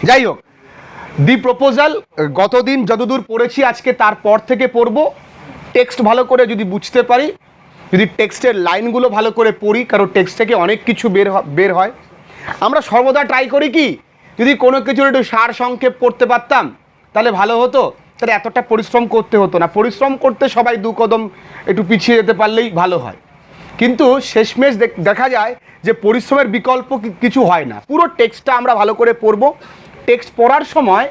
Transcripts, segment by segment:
যাই হোক, দি প্রপোজাল গতদিন যতদূর পড়েছি আজকে তারপর থেকে পড়বো। টেক্সট ভালো করে যদি বুঝতে পারি, যদি টেক্সটের লাইনগুলো ভালো করে পড়ি, কারণ টেক্সট থেকে অনেক কিছু বের হয়। আমরা সর্বদা ট্রাই করি কি, যদি কোনো কিছুর একটু সার সংক্ষেপ করতে পারতাম তাহলে ভালো হতো, তাহলে এতটা পরিশ্রম করতে হতো না। পরিশ্রম করতে সবাই দু কদম একটু পিছিয়ে যেতে পারলেই ভালো হয়, কিন্তু শেষমেশ দেখা যায় যে পরিশ্রমের বিকল্প কিছু হয় না। পুরো টেক্সটটা আমরা ভালো করে পড়ব। টেক্সট পড়ার সময়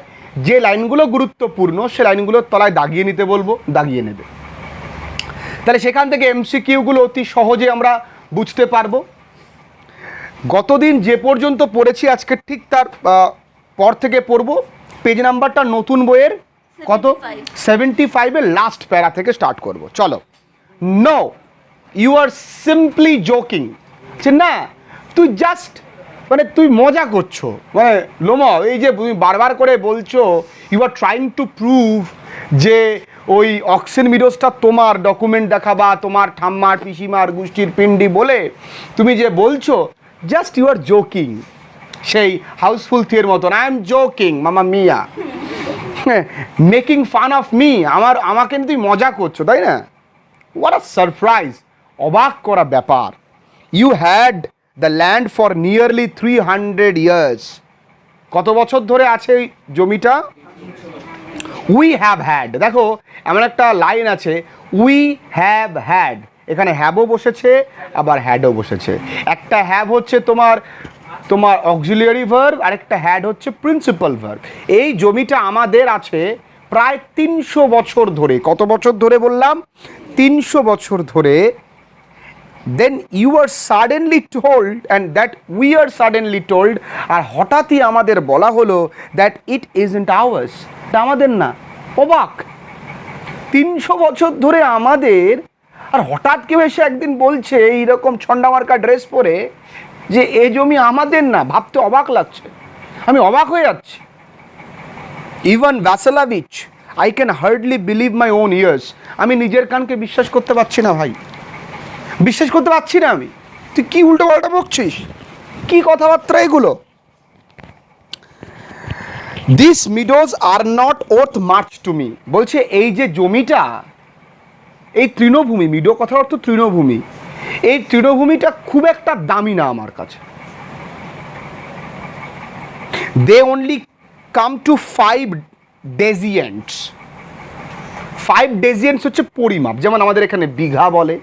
যে লাইনগুলো গুরুত্বপূর্ণ সে লাইনগুলোর তলায় দাগিয়ে নিতে বলবো, দাগিয়ে নেবে। তাহলে সেখান থেকে এমসিকিউগুলো অতি সহজে আমরা বুঝতে পারবো। গতদিন যে পর্যন্ত পড়েছি আজকে ঠিক তার পর থেকে পড়বো। পেজ নাম্বারটা নতুন বইয়ের কত, 75-এর লাস্ট প্যারা থেকে স্টার্ট করব। চলো। No, you are simply joking. না, তুই জাস্ট মানে তুই মজা করছো। মানে লোমা, এই যে তুমি বারবার করে বলছো you are trying to prove যে ওই অক্সিজেন মিডোজটা তোমার, ডকুমেন্ট দেখাবা তোমার ঠাম্মার পিসিমার গোষ্ঠীর পিন্ডি বলে তুমি যে বলছো, জাস্ট ইউ আর জোকিং। সেই হাউসফুল থিয়ের মতন, আই এম জোকিং মামা মিয়া, মেকিং ফান অফ মি। আমাকে তুই মজা করছো, তাই না? হোয়াট আ সারপ্রাইজ, অবাক করা ব্যাপার। You had the land for nearly 300 years. কত বছর ধরে আছে এই জমিটা? We have had. দেখো এমন একটা লাইন আছে, উই হ্যাভ হ্যাড, এখানে হ্যাভও বসেছে আবার হ্যাডও বসেছে। একটা হ্যাভ হচ্ছে তোমার অক্সিলিয়ারি ভার্ব, আরেকটা হ্যাড হচ্ছে প্রিন্সিপাল ভার্ব। এই জমিটা আমাদের আছে প্রায় 300 বছর ধরে। কত বছর ধরে বললাম? 300 বছর ধরে। Then you are suddenly told and that we are suddenly told, আর হঠাৎই আমাদের বলা হলো দ্যাট ইট ইজন্ট আওয়ার্স, এটা আমাদের না। অবাক, 300 বছর ধরে আমাদের, আর হঠাৎ কেউ এসে একদিন বলছে এইরকম ছন্ডামার্কা ড্রেস পরে যে এই জমি আমাদের না। ভাবতে অবাক লাগছে, আমি অবাক হয়ে যাচ্ছি। Ivan Vasilievich, I can hardly believe my own ears. আমি নিজের কানকে বিশ্বাস করতে পারছি না ভাই, বিশ্বাস করতে পারছি না আমি। তুই কি উল্টো পাল্টা বকছিস, কি কথাবার্তা এগুলো? This meadows are not worth much to me. বলছে এই যে জমিটা, এই তৃণভূমি, মিডো কথার অর্থ তৃণভূমি, এই তৃণভূমিটা খুব একটা দামি না আমার কাছে। They only come to 5 ডেজিয়েন্টস। 5 ডেজিয়েন্টস হচ্ছে পরিমাপ, যেমন আমাদের এখানে বিঘা বলে,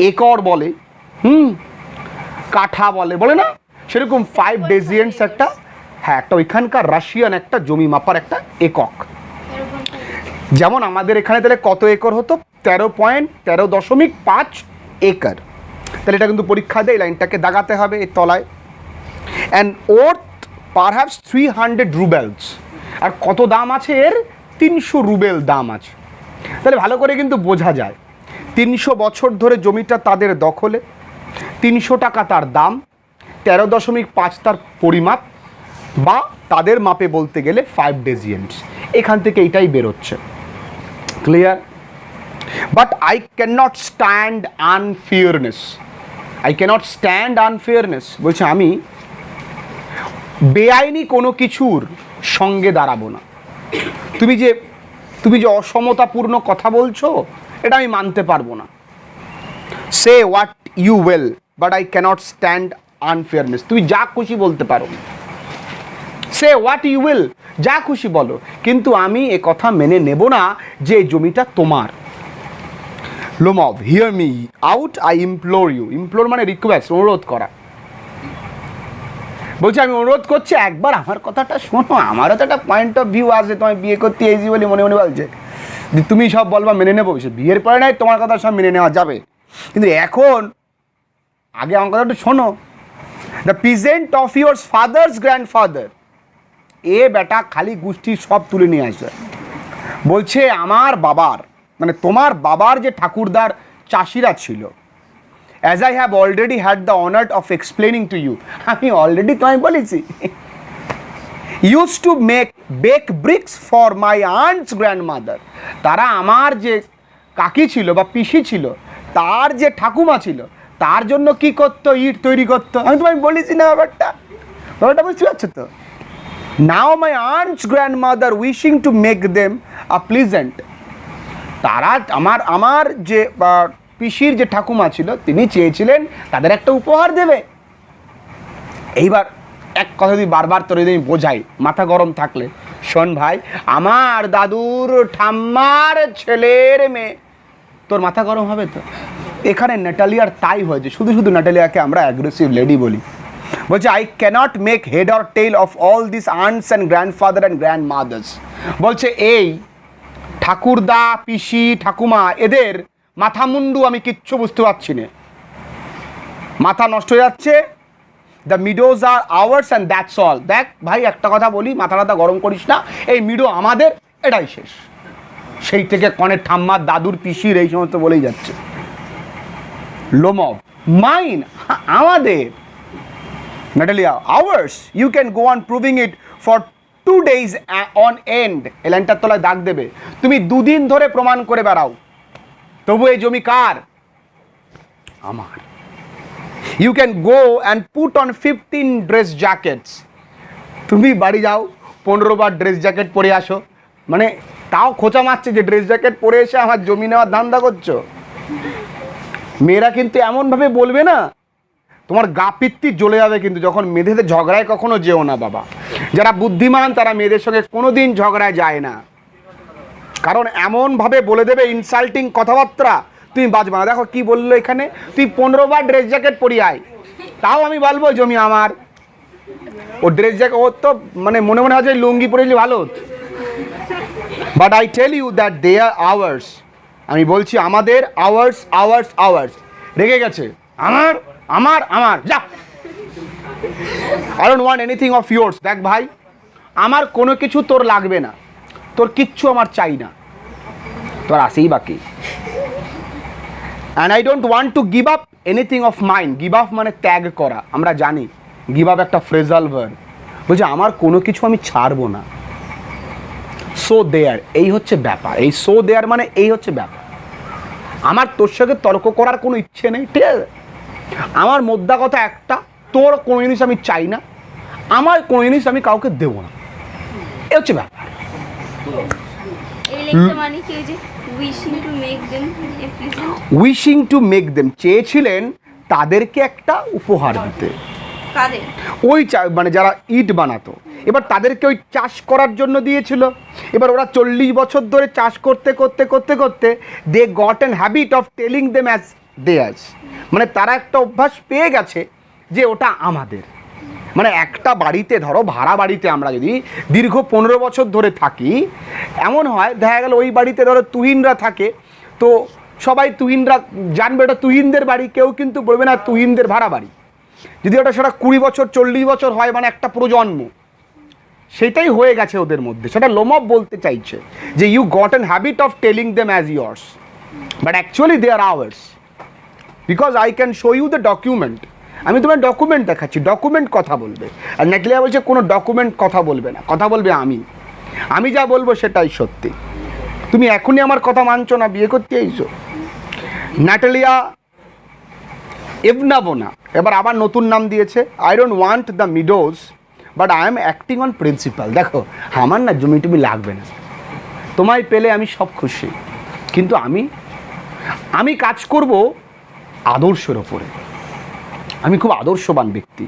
একর বলে, কাঠা বলে না, সেরকম 5 ডেজিয়েন্টস একটা, হ্যাঁ, একটা ওইখানকার রাশিয়ান একটা জমি মাপার একটা একক। যেমন আমাদের এখানে তাহলে কত একর হতো? 13.5 একর। তাহলে এটা কিন্তু পরীক্ষা দেয়, লাইনটাকে দাগাতে হবে এর তলায়। And worth perhaps 300 roubles. আর কত দাম আছে এর? 300 রুবেল দাম আছে। তাহলে ভালো করে কিন্তু বোঝা যায় 300 বছর ধরে জমিটা তাদের দখলে, 300 টাকা তার দাম, 13.5 তার পরিমাপ, বা তাদের মাপে বলতে গেলে 5 ডেজিয়েন্টস। এখান থেকে এটাই বেরোচ্ছে। Clear? But I can not stand unfairness. I can't stand unfairness বলছে আমি বেআইনি কোনো কিছুর সঙ্গে দাঁড়াবো না। তুমি যে অসমতাপূর্ণ কথা বলছো, এটা আমি মানতে পারবো না। Say what you will but I can't stand unfairness. তুমি যা খুশি বলতে পারো, সে হোয়াট ইউ উইল, যা খুশি বলো, কিন্তু আমি এ কথা মেনে নেব না যে জমিটা তোমার। Lomov, hear me out, I implore you. Implore মানে রিকোয়েস্ট, অনুরোধ করা। বলছি আমি অনুরোধ করছি একবার আমার কথাটা শোনো, আমারও তো একটা পয়েন্ট অফ ভিউ আছে, তোমায় বিয়ে করতে এসি বলে মনে মনে বলছে তুমি সব বলবা মেনে নেবো, সে বিয়ের পরে নাই তোমার কথা সব মেনে নেওয়া যাবে, কিন্তু এখন আগে আমার কথাটা শোনো। The present of your father's grandfather, এ বেটা খালি গোষ্ঠী সব তুলে নিয়ে আসবে। বলছে আমার বাবার, মানে তোমার বাবার যে ঠাকুরদার চাষিরা ছিল, as I have already had the honor of explaining to you, আমি অলরেডি তোমায় বলেছি, used to bake bricks for my aunt's grandmother, তারা আমার যে কাকি ছিল বা পিসি ছিল, তার যে ঠাকুমা ছিল, তার জন্য কি করতো? ইট তৈরি করতো। আমি তোমায় বলেছি না ব্যাপারটা বুঝতে পারছো তো? Now my aunt's grandmother wishing to make them a pleasant. তারা আমার যে পিসির যে ঠাকুমা ছিল তিনি চেয়েছিলেন তাদের একটা উপহার দেবে। এইবার এক কথা যদি বারবার তোর যদি বোঝাই মাথা গরম থাকলে, শোন ভাই, আমার দাদুর ঠাম্মার ছেলের মেয়ে, তোর মাথা গরম হবে তো। এখানে ন্যাটালিয়ার তাই হয়েছে, শুধু শুধু ন্যাটালিয়াকে আমরা অ্যাগ্রেসিভ লেডি বলি। বলছে I can't make head or tail of all this aunts and grandfather and grandmothers. বলছে এই ঠাকুরদা পিসি ঠাকুমা এদের মাথা মুন্ডু আমি কিচ্ছু বুঝতে পারছি না, মাথা নষ্ট হয়ে যাচ্ছে। The meadows are ours and that's all. দেখ ভাই একটা কথা বলি, মাথা টাথা গরম করিস না, এই মিডো আমাদের, এটাই শেষ। সেই থেকে কনের ঠাম্মার দাদুর পিসির এই সমস্ত বলেই যাচ্ছে। লোমব মাইন আমাদের। Natalia ours you can go on proving it for 2 days on end. এই লাইনটার তলায় দাগ দেবে, তুমি 2 দিন ধরে প্রমাণ করে বেড়াও, তবু এই জমি কার? আমার। You can go and put on 15 dress jackets. তুমি বাড়ি যাও 15 বার ড্রেস জ্যাকেট পরে আসো, মানে তাও খোঁচা মারছে যে ড্রেস জ্যাকেট পরে এসে আমার জমি নেওয়ার ধান্দা করছো। মেয়েরা কিন্তু এমনভাবে বলবে না, তোমার গা পিত্তি জ্বলে যাবে কিন্তু। যখন মেয়েদের ঝগড়ায় কখনো যেও না বাবা। যারা বুদ্ধিমান তারা মেয়েদের সঙ্গে কোনোদিন ঝগড়ায় যায় না, কারণ এমনভাবে বলে দেবে ইনসাল্টিং কথাবার্তা, তুমি বাঁচবে না। দেখো কি বললো এখানে, তুই 15 বার ড্রেস জ্যাকেট পরি আয়, তাও আমি বলবো জমি আমার। ও ড্রেস জ্যাকেট, ও তো মানে মনে মনে হয় লুঙ্গি পরেলি ভালো। But I tell you that they are ours. আমি বলছি আমাদের, আওয়ার্স আওয়ার্স আওয়ার্স। রেগে গেছে, আমার আমার আমার, যা, I don't want anything of yours. দেখ ভাই, আমার কোনো কিছু তোর লাগবে না, তোর কিচ্ছু আমার চাই না, তোর আসেই বাকি। And I don't want to give up anything of mind. Give up মানে ত্যাগ করা, আমরা জানি গিভ আপ একটা ফ্রেজাল ভার্ব। বলছে আমার কোনো কিছু আমি ছাড়বো না। সো দেয়ার, এই হচ্ছে ব্যাপার। এই সো দেয়ার মানে এই হচ্ছে ব্যাপার। আমার তোর সঙ্গে তর্ক করার কোনো ইচ্ছে নেই, ঠিক আছে? আমার মোদ্দা কথা একটা, তোর কোনো জিনিস আমি চাই না, আমার কোনো জিনিস আমি কাউকে দেবো না, এ হচ্ছে ব্যাপার। উইশিং টু মেক দেম, চেয়েছিলেন তাদেরকে একটা উপহার দিতে। ওই মানে যারা ইট বানাতো, এবার তাদেরকে ওই চাষ করার জন্য দিয়েছিল। এবার ওরা 40 বছর ধরে চাষ করতে করতে করতে করতে they got an habit of telling them as theirs. মানে তারা একটা অভ্যাস পেয়ে গেছে যে ওটা আমাদের। মানে একটা বাড়িতে ধরো ভাড়া বাড়িতে আমরা যদি দীর্ঘ 15 বছর ধরে থাকি, এমন হয় দেখা গেল ওই বাড়িতে ধরো তুহিনরা থাকে, তো সবাই তুহিনরা জানবে ওটা তুহিনদের বাড়ি, কেউ কিন্তু বলবে না তুহিনদের ভাড়া বাড়ি। যদি ওটা সেটা 20 বছর 40 বছর হয়, মানে একটা প্রজন্ম, সেটাই হয়ে গেছে ওদের মধ্যে। সেটা লোমব বলতে চাইছে যে you got an habit of telling them as yours, but actually they are ours, because I can show you the document. আমি তোমার ডকুমেন্ট দেখাচ্ছি, ডকুমেন্ট কথা বলবে। আর ন্যাটালিয়া বলছে কোনো ডকুমেন্ট কথা বলবে না, কথা বলবে আমি যা বলবো সেটাই সত্যি। তুমি এখনই আমার কথা মানছো না, বিয়ে করতে এইছো। ন্যাটালিয়া এভনাবোনা এবার আবার নতুন নাম দিয়েছে, I don't want the meadows but I am acting on principal. দেখো আমার না জমি টুমি লাগবে না, তোমায় পেলে আমি সব খুশি, কিন্তু আমি কাজ করব আদর্শের ওপরে। আমি খুব আদর্শবান ব্যক্তি।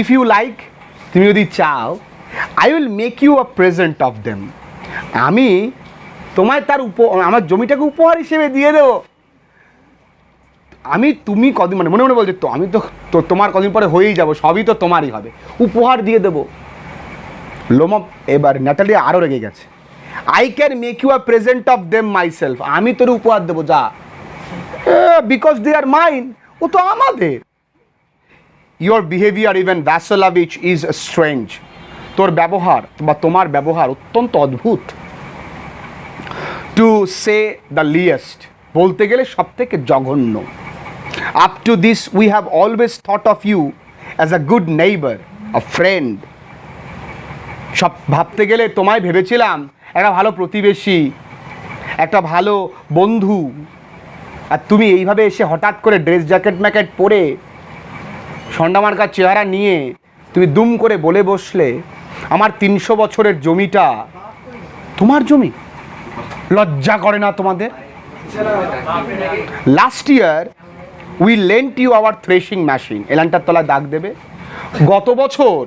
ইফ ইউ লাইক, তুমি যদি চাও, I will make you a present of them. আমি তোমায় তার আমার জমিটাকে উপহার হিসেবে দিয়ে দেবো। তুমি কদিন মানে মনে মনে বলছো তো আমি তো তোমার কদিন পরে হয়েই যাবো, সবই তো তোমারই হবে, উপহার দিয়ে দেবো। লোমব এবার ন্যাটালিয়া আরও রেগে গেছে। I can make you a present of them myself. আমি তোর উপহার দেবো, যা, বিকজ দে আর মাইন, ও তো আমাদের। Your behaviour even Vasilyevich is strange. তোর ব্যবহার বা তোমার ব্যবহার অত্যন্ত অদ্ভুত। টু সে দ্য লিয়েস্ট, বলতে গেলে সব থেকে জঘন্য। Up to this we have always thought of you as a good neighbour, a friend. সব ভাবতে গেলে তোমায় ভেবেছিলাম একটা ভালো প্রতিবেশী, একটা ভালো বন্ধু। আর তুমি এইভাবে এসে হঠাৎ করে ড্রেস জ্যাকেট ম্যাকেট পরে সন্ডামার্কার চেহারা নিয়ে তুমি দুম করে বলে বসলে আমার 300 বছরের জমিটা তোমার জমি, লজ্জা করে না তোমাদের? Last year we lent you our threshing machine, এলানটার তলায় দাগ দেবে। গত বছর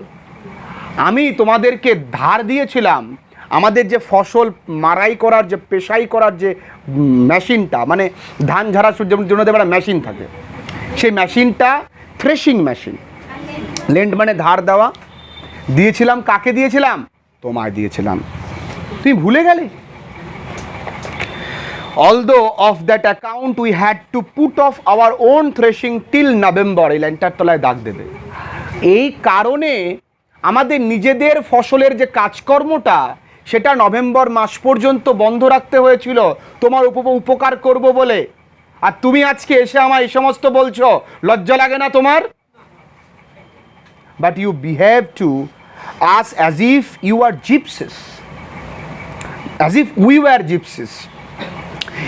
আমি তোমাদেরকে ধার দিয়েছিলাম আমাদের যে ফসল মারাই করার, যে পেশাই করার যে মেশিনটা, মানে ধান ঝাড়া জন্য একটা মেশিন থাকে, সেই মেশিনটা থ্রেশিং মেশিন। লেন্ট মানে ধার দেওয়া, দিয়েছিলাম। কাকে দিয়েছিলাম? তোমায় দিয়েছিলাম, তুমি ভুলে গেলে? Although of that account we had to put off our own threshing till November, এই লাইনটার তলায় দাগ দেবে। এই কারণে আমাদের নিজেদের ফসলের যে কাজকর্মটা সেটা নভেম্বর মাস পর্যন্ত বন্ধ রাখতে হয়েছিল তোমার উপকার করব বলে। আর তুমি আজকে এসে আমায় এই সমস্ত বলছো, লজ্জা লাগে না তোমার? But you behave to us as if you are gypsies, as if we were gypsies.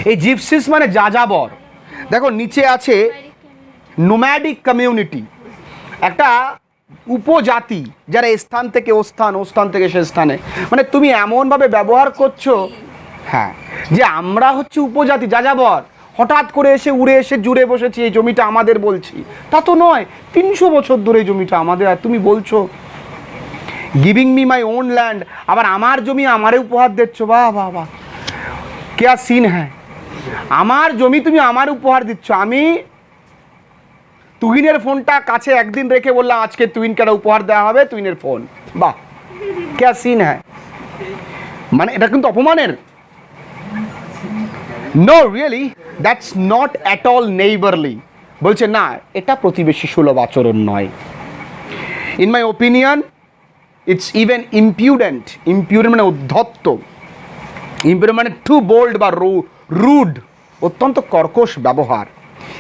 এই জিপসিস মানে যাযাবর। দেখো নিচে আছে নোম্যাডিক কমিউনিটি, একটা উপজাতি যারা স্থান থেকে ও স্থান, ও স্থান থেকে সে স্থানে। মানে তুমি এমনভাবে ব্যবহার করছো, হ্যাঁ, যে আমরা হচ্ছে উপজাতি, যাযাবর, হঠাৎ করে এসে উড়ে এসে জুড়ে বসেছি এই জমিটা আমাদের বলছি। তা তো নয়, 300 বছর ধরে এই জমিটা আমাদের, আর তুমি বলছো giving me my own land, আবার আমার জমি আমারে উপহার দিচ্ছ। বাহ বাহ বাহ, क्या सीन है? আমার জমি তুমি আমার উপহার দিচ্ছ। আমি তুহিনের ফোনটা কাছে একদিন রেখে বললাম আজকে তুহিনকে একটা উপহার দেওয়া হবে, তুহিনের ফোন। বাহ, क्या सीन है? মানে এটা কিন্তু অপমানের। No really, that's not at all neighbourly. বলছে না, এটা প্রতিবেশী সুলভ আচরণ নয়। In my opinion it's even impudent. Impudent মানে উদ্ধত্ত, ইম্পিউডেন্ট মানে টু বোল্ড বা রুড, অত্যন্ত কর্কশ ব্যবহার।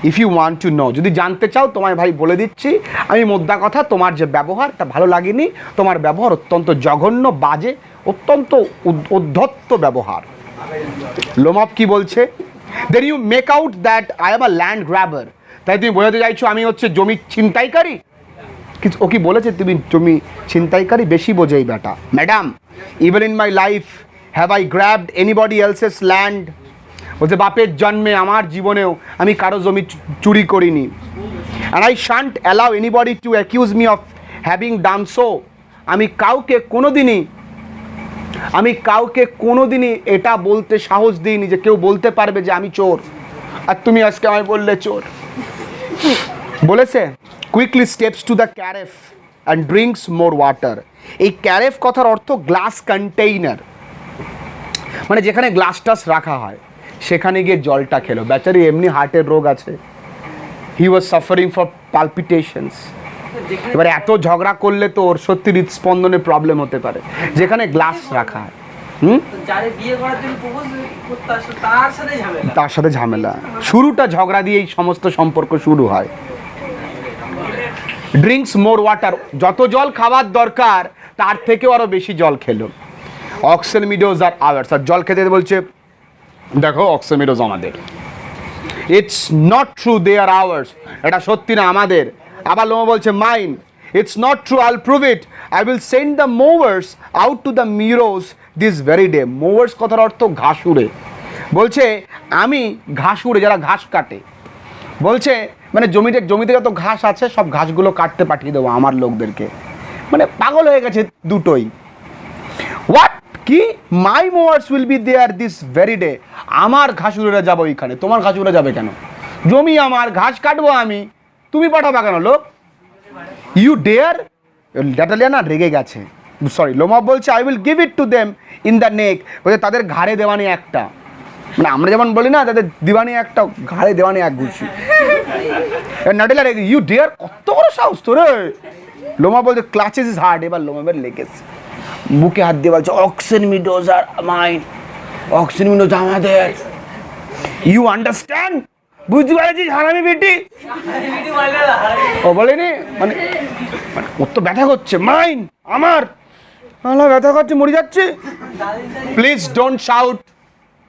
If you want to know, যদি জানতে চাও তোমায় ভাই বলে দিচ্ছি আমি মোদ্দা কথা, তোমার যে ব্যবহার এটা ভালো লাগেনি। তোমার ব্যবহার অত্যন্ত জঘন্য, বাজে, অত্যন্ত উদ্ধত্ত ব্যবহার। লোমব কি বলছে? Then you make out that I am a land grabber. তাই তুমি বোঝাতে চাইছো আমি হচ্ছে জমি ছিনতাইকারী? ও কি বলেছে তুমি জমি ছিনতাইকারী? বেশি বোঝে এই বেটা। Madam, even in my life have I grabbed anybody else's land? বলছে বাপের জন্মে আমার জীবনেও আমি কারো জমি চুরি করিনি। And I shan't allow anybody to accuse me of having done so. আমি কাউকে কোনোদিনই এটা বলতে সাহস দিইনি যে কেউ বলতে পারবে যে আমি চোর, আর তুমি আজকে আমায় বললে চোর। বলেছে quickly steps to the carafe and drinks more water. এই ক্যারেফ কথার অর্থ গ্লাস কন্টেইনার, মানে যেখানে গ্লাস টাস রাখা হয় সেখানে গিয়ে জলটা খেলো। বেচারি এমনি হার্টের রোগ আছে, হি ওয়াজ সাফারিং ফর পালপিটেশনস। এবার এত ঝগড়া করলে তো ওর সত্যি হৃদস্পন্দনে প্রবলেম হতে পারে, যেখানে গ্লাস রাখা হয়। তার সাথে ঝামেলা, শুরুটা ঝগড়া দিয়েই সমস্ত সম্পর্ক শুরু হয়। ড্রিঙ্কস মোর ওয়াটার, যত জল খাবার দরকার তার থেকেও আরো বেশি জল খেলো। অক্সেন মিডোজ আর আওয়ার্স, আর জল খেতে বলছে দেখো অক্সেন মিডোজ আমাদের। It's not true, they are ours, এটা সত্যি না আমাদের। আবার লোমা বলছে mine, it's not true, I will prove it, I will send the mowers out to the meadows this very day. Mowers কথার অর্থ ঘাসুড়ে। বলছে আমি ঘাসুড়ে, যারা ঘাস কাটে, বলছে মানে জমিতে যত ঘাস আছে সব ঘাসগুলো কাটতে পাঠিয়ে দেবো আমার লোকদেরকে। মানে পাগল হয়ে গেছে দুটোই। হোয়াট কি? My mowers will be there this very day. আমার ঘাসুরেরা যাবো ওইখানে, তোমার ঘাসুরা যাবে কেন? জমি আমার, ঘাস কাটবো আমি, তুমি পাঠাবা কেন লোক? You dare? ডেটালিয়া না রেগে গেছে, সরি লোমব বলছে I will give it to them in the নেক। বলছে তাদের ঘাড়ে দেওয়ানি একটা, মানে আমরা যেমন বলি না তাদের দিওয়ানি একটা, ঘাড়ে দেওয়ানি এক ঘুষি। নাটেলা রেগে, ইউ ডেয়ার, কত বড় সাহস তোর? লোমব বলছে ক্লাচেস ইজ হার্ড। এবার লোমবের লেগেছে, বুকে হাত দিয়ে বলছে Oxen meadows are mine, Oxen meadows আমাদের। You understand? বুঝতে পারছিস হারামি বেটি? ও বলেনি, মানে ওর তো ব্যথা করছে, মাইন আমার, ব্যথা করছে, মরে যাচ্ছে। প্লিজ ডোন্ট শাউট,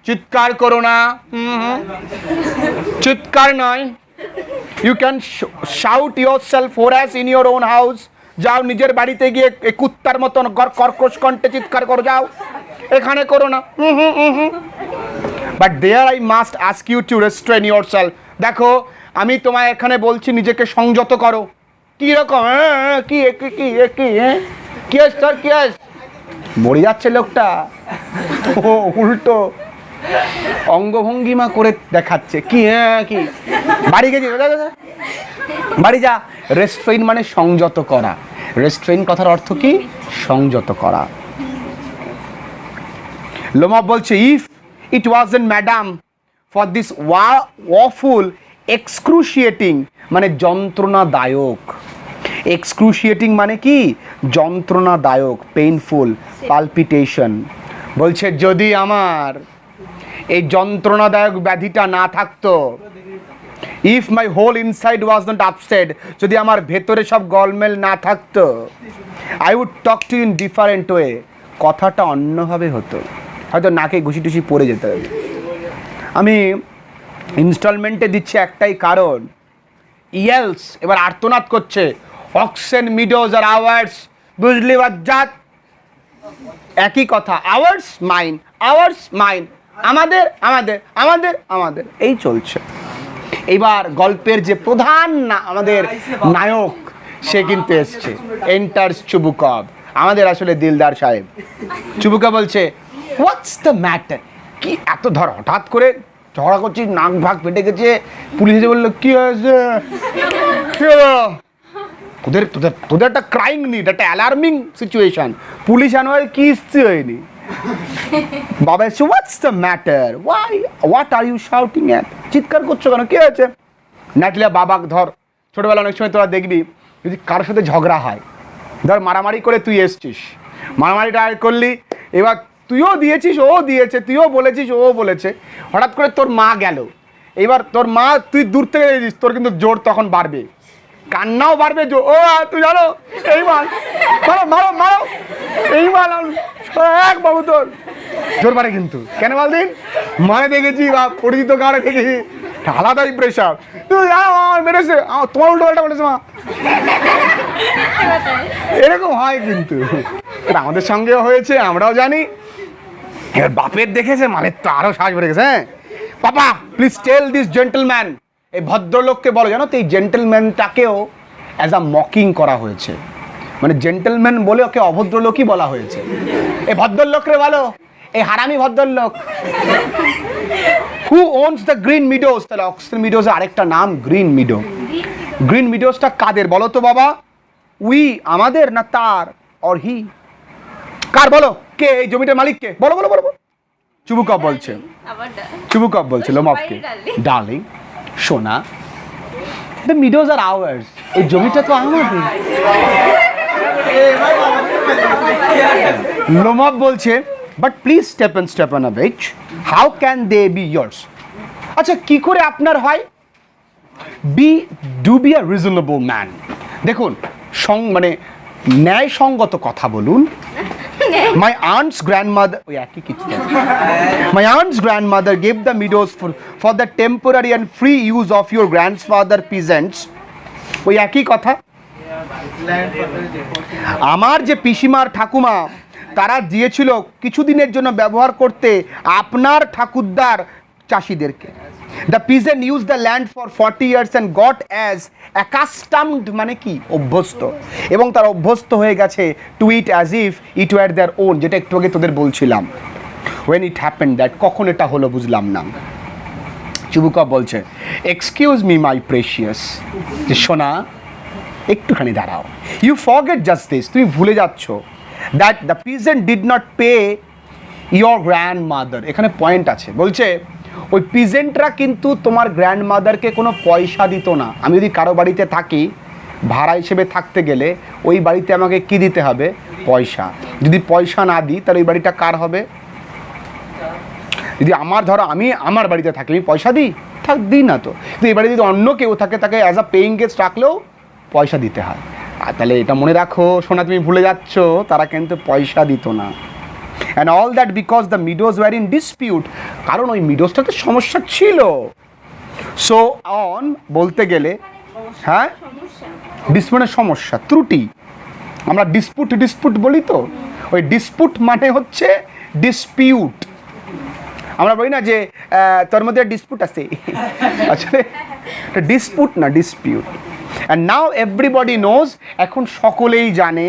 চিৎকার করো না। চিৎকার নয়, you can shout yourself hoarse in your own house. যাও নিজের বাড়িতে গিয়ে এই কুত্তার মতন কর্কশ কণ্ঠে চিৎকার করো, যাও, এখানে করো না। But there I must ask you to restrain yourself. দেখো আমি তোমায় এখানে বলছি নিজেকে সংযত করো। কি রকম কি কি কি কি কি তোর কি মরে যাচ্ছে লোকটা, ও উল্টো অঙ্গভঙ্গিমা করে দেখাচ্ছে কি কি বাড়ি গেছি, বাড়ি যা। রেস্ট্রেইন মানে সংযত করা। রেস্ট্রেইন কথার অর্থ কি? সংযত করা। লোমব বলছে if it wasn't madam for this awful excruciating মানে যন্ত্রণাদায়ক। এক্সক্রুশিয়েটিং মানে কি? যন্ত্রণাদায়ক, পেইনফুল, পালপিটেশন। বলছে যদি আমার এই যন্ত্রণাদায়ক ব্যাধিটা না থাকতো, if my whole inside was not upset, যদি আমার ভেতরে সব গলমেল না থাকতো, I would talk to in different way, কথাটা অন্যভাবে হতো, হয়তো নাকে ঘুষি টুসি পড়ে যেতে হবে। আমি ইনস্টলমেন্টে দিচ্ছি একটাই কারণ, ইয়েলস এবার আর্তনাদ করছে, অক্সেন মিডোজ আর আওয়ার্স, বুঝলি বাজ্জাত? একই কথা, আওয়ার্স মাইন, আওয়ার্স মাইন, আমাদের আমাদের আমাদের আমাদের, এই চলছে। এবার গল্পের যে প্রধান আমাদের নায়ক সে কিন্তু এসছে, এন্টার্স চুবুকভ, আমাদের আসলে দিলদার সাহেব। চুবুকভ বলছে হোয়াটস দ্য ম্যাটার, কি এত ধর হঠাৎ করে ঝগড়া করছিস, নাক ভাগ ফেটে গেছে, পুলিশ এসে বললো কি হয়েছে, তোদের তোদের তোদের একটা ক্রাইম নিড, একটা অ্যালার্মিং সিচুয়েশন, পুলিশ আনোয়ার কিচ্ছু হয়নি। বাবা এসে what's the matter, why what are you shouting at, চিৎকার করছো কেন, কি হয়েছে? নাটলে বাবা ধর ছোটবেলা অনেক সময় তোরা দেখবি যদি কারোর সাথে ঝগড়া হয়, ধর মারামারি করে তুই এসছিস, মারামারিটা করলি, এবার তুইও দিয়েছিস ও দিয়েছে, তুইও বলেছিস ও বলেছে, হঠাৎ করে তোর মা গেল, এবার তোর মা তুই দূর থেকে দিয়েছিস, তোর কিন্তু জোর তখন বাড়বে, কান্নাও বাড়বে, ও তুই জানো এই মাল মারো মারো মারো, এই মাল এক বাবু তোর জোর বাড়ে কিন্তু, কেন বল দিন মানে দেখেছি বা পরিচিত কারণে দেখেছি, আলাদাই প্রেশার, তুই মেরেছে তোমার উল্টো পাল্টা বলেছে মা, এরকম হয় কিন্তু, আমাদের সঙ্গেও হয়েছে, আমরাও জানি। এবার বাপের দেখেছে মানে তো আরো সাহস বেড়ে গেছে। হ্যাঁ papa please tell this gentleman, এই ভদ্রলোককে বলো, জানো তো এই জেন্টলম্যানটাকেও অ্যাজ আ মকিং করা হয়েছে, মানে জেন্টলম্যান বলে ওকে অভদ্রলোকই বলা হয়েছে। এই ভদ্রলোকরে বলো এই হারামি ভদ্রলোক। হু ওনস দ্য গ্রিন মিডোজ, তাহলে অক্সফোর্ড মিডোজের আরেকটা নাম গ্রিন মিডো। গ্রিন মিডোজটা কাদের বলো তো বাবা? উই আমাদের, না তার, অর হি, কার বলো? কে এই জমিটার মালিক কে? বলো বলো বলো। চুবুকভ বলছে, চুবুকভ বলছে লোমবকে, ডার্লিং সোনা, দ্য মিডোজ আর আওয়ার্স, এই জমিটা তো আমাদের। লোমব বলছে but please Stepanovich, how can they be yours? আচ্ছা কি করে আপনার হয়? Do be a reasonable man. দেখুন মানে ন্যায়সঙ্গত কথা বলুন। My aunt's grandmother, my aunt's grandmother gave the meadows for the temporary and free use of your grandfather peasants. ওই একই কথা। আমার যে পিসিমার ঠাকুমা তারা দিয়েছিল কিছুদিনের জন্য ব্যবহার করতে আপনার ঠাকুরদার চাষিদেরকে। The peasant used the land for 40 years and got as accustomed মানে কি অভ্যস্ত, এবং তারা অভ্যস্ত হয়ে গেছে to it as if it were their own, যেটা একটু আগে তোদের বলছিলাম। When it happened that, কখন এটা হলো বুঝলাম না। চুবুকভ বলছে এক্সকিউজ মি মাই প্রেশিয়াস, যে সোনা একটুখানি দাঁড়াও, ইউ ফরগেট জাস্ট দিস, তুমি ভুলে যাচ্ছ that the peasant did not pay your grandmother, এখানে পয়েন্ট আছে, বলছে ওই পিজেন্টরা কিন্তু তোমার গ্র্যান্ডমাদারকে কোনো পয়সা দিত না। আমি যদি কারো বাড়িতে থাকি ভাড়া হিসেবে থাকতে গেলে ওই বাড়িতে আমাকে কি দিতে হবে? পয়সা। যদি পয়সা না দিই তাহলে ওই বাড়িটা কার হবে? যদি আমার ধরো আমি আমার বাড়িতে থাকি, আমি পয়সা দিই? দিই না তো। কিন্তু এই বাড়িতে যদি অন্য কেউ থাকে তাকে অ্যাজ আ পেইং গেস্ট রাখলেও পয়সা দিতে হয়। আর তাহলে এটা মনে রাখো সোনা, তুমি ভুলে যাচ্ছ তারা কিন্তু পয়সা দিত না। And all that because the meadows were in dispute, কারণ ওই মিডোজটাতে সমস্যা ছিল। সো অন বলতে গেলে হ্যাঁ ডিসপিউটের সমস্যা, ত্রুটি, আমরা ডিসপুট বলি তো, ওই ডিসপুট মানে হচ্ছে ডিসপিউট। আমরা বলি না যে তোর মধ্যে ডিসপুট আছে, আসলে ডিসপুট না, dispute. And now everybody knows, এখন সকলেই জানে